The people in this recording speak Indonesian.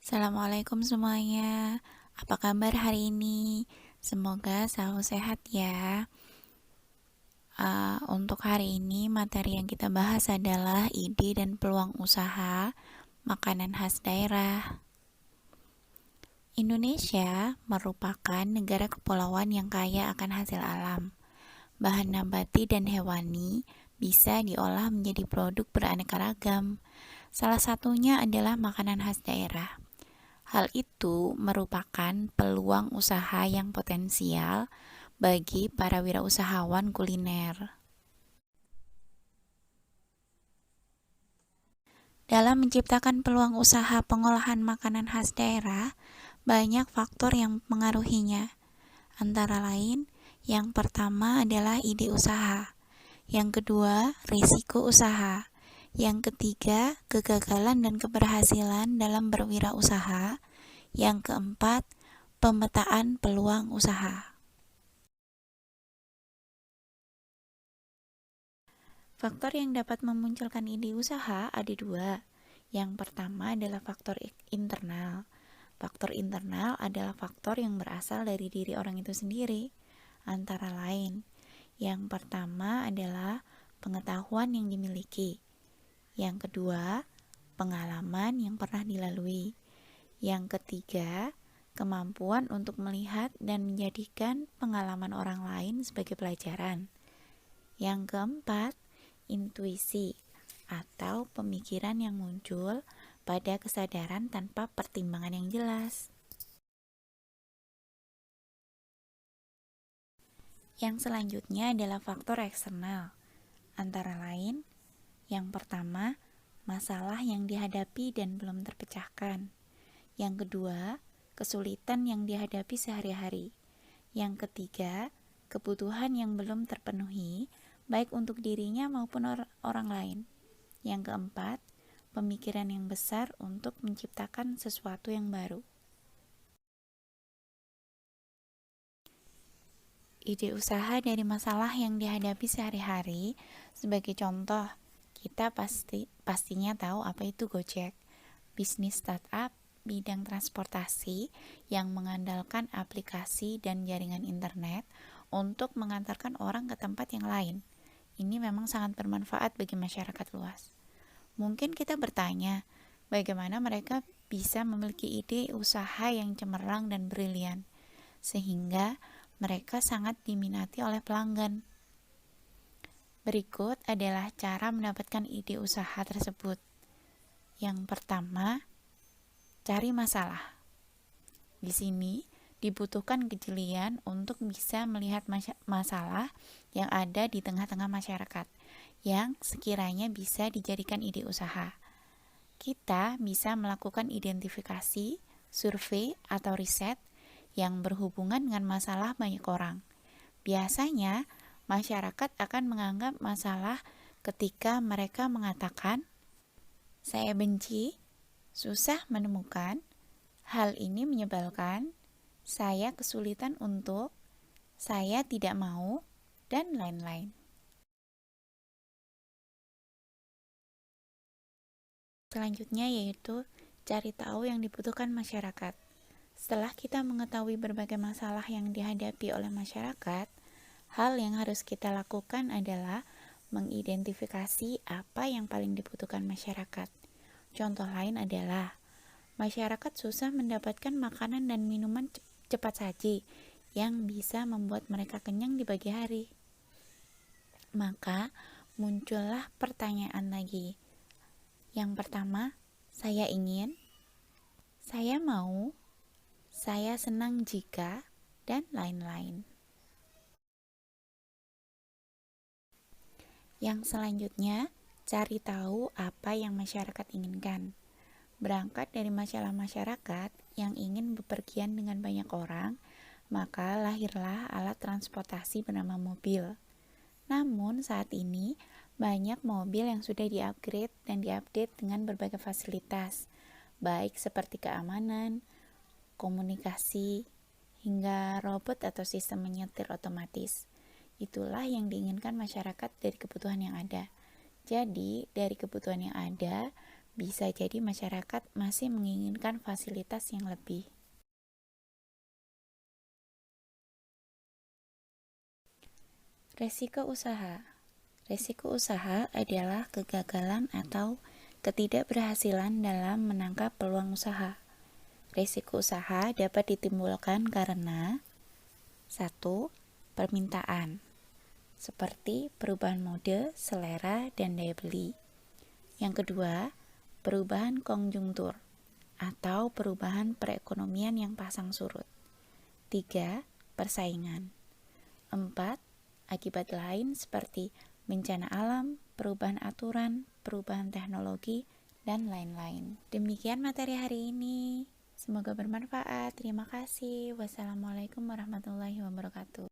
Assalamualaikum semuanya. Apa kabar hari ini? Semoga selalu sehat ya. Untuk hari ini materi yang kita bahas adalah ide dan peluang usaha makanan khas daerah. Indonesia merupakan negara kepulauan yang kaya akan hasil alam. Bahan nabati dan hewani bisa diolah menjadi produk beraneka ragam. Salah satunya adalah makanan khas daerah. Hal itu merupakan peluang usaha yang potensial bagi para wirausahawan kuliner. Dalam menciptakan peluang usaha pengolahan makanan khas daerah, banyak faktor yang mengaruhinya. Antara lain, yang pertama adalah ide usaha, yang kedua, risiko usaha, yang ketiga, kegagalan dan keberhasilan dalam berwirausaha, yang keempat, pemetaan peluang usaha. Faktor yang dapat memunculkan ide usaha ada dua. Yang pertama adalah faktor internal. Faktor internal adalah faktor yang berasal dari diri orang itu sendiri. Antara lain, yang pertama adalah pengetahuan yang dimiliki. Yang kedua, pengalaman yang pernah dilalui. Yang ketiga, kemampuan untuk melihat dan menjadikan pengalaman orang lain sebagai pelajaran. Yang keempat, intuisi atau pemikiran yang muncul pada kesadaran tanpa pertimbangan yang jelas. Yang selanjutnya adalah faktor eksternal. Antara lain, yang pertama, masalah yang dihadapi dan belum terpecahkan. Yang kedua, kesulitan yang dihadapi sehari-hari. Yang ketiga, kebutuhan yang belum terpenuhi, baik untuk dirinya maupun orang lain. Yang keempat, pemikiran yang besar untuk menciptakan sesuatu yang baru. Ide usaha dari masalah yang dihadapi sehari-hari. Sebagai contoh, kita pastinya tahu apa itu Gojek, bisnis startup bidang transportasi yang mengandalkan aplikasi dan jaringan internet untuk mengantarkan orang ke tempat yang lain. Ini memang sangat bermanfaat bagi masyarakat luas. Mungkin kita bertanya, bagaimana mereka bisa memiliki ide usaha yang cemerlang dan brilian, sehingga mereka sangat diminati oleh pelanggan. Berikut adalah cara mendapatkan ide usaha tersebut. Yang pertama, cari masalah. Di sini dibutuhkan kejelian untuk bisa melihat masalah yang ada di tengah-tengah masyarakat yang sekiranya bisa dijadikan ide usaha. Kita bisa melakukan identifikasi, survei, atau riset yang berhubungan dengan masalah banyak orang. Biasanya, masyarakat akan menganggap masalah ketika mereka mengatakan, "Saya benci, susah menemukan, hal ini menyebalkan, saya kesulitan untuk, saya tidak mau," dan lain-lain. Selanjutnya yaitu cari tahu yang dibutuhkan masyarakat. Setelah kita mengetahui berbagai masalah yang dihadapi oleh masyarakat, hal yang harus kita lakukan adalah mengidentifikasi apa yang paling dibutuhkan masyarakat. Contoh lain adalah masyarakat susah mendapatkan makanan dan minuman cepat saji yang bisa membuat mereka kenyang di pagi hari. Maka muncullah pertanyaan lagi. Yang pertama, saya ingin, saya mau, saya senang jika, dan lain-lain. Yang selanjutnya, cari tahu apa yang masyarakat inginkan. Berangkat dari masalah masyarakat yang ingin bepergian dengan banyak orang, maka lahirlah alat transportasi bernama mobil. Namun saat ini, banyak mobil yang sudah di-upgrade dan diupdate dengan berbagai fasilitas, baik seperti keamanan, komunikasi, hingga robot atau sistem menyetir otomatis. Itulah yang diinginkan masyarakat dari kebutuhan yang ada. Jadi, dari kebutuhan yang ada, Bisa jadi masyarakat masih menginginkan fasilitas yang lebih. Resiko usaha. Resiko usaha adalah kegagalan atau ketidakberhasilan dalam menangkap peluang usaha. Resiko usaha dapat ditimbulkan karena 1. Permintaan, seperti perubahan mode, selera, dan daya beli. Yang kedua, perubahan konjungtur atau perubahan perekonomian yang pasang surut. 3. Persaingan. 4. Akibat lain seperti bencana alam, perubahan aturan, perubahan teknologi, dan lain-lain. Demikian materi hari ini. Semoga bermanfaat. Terima kasih. Wassalamualaikum warahmatullahi wabarakatuh.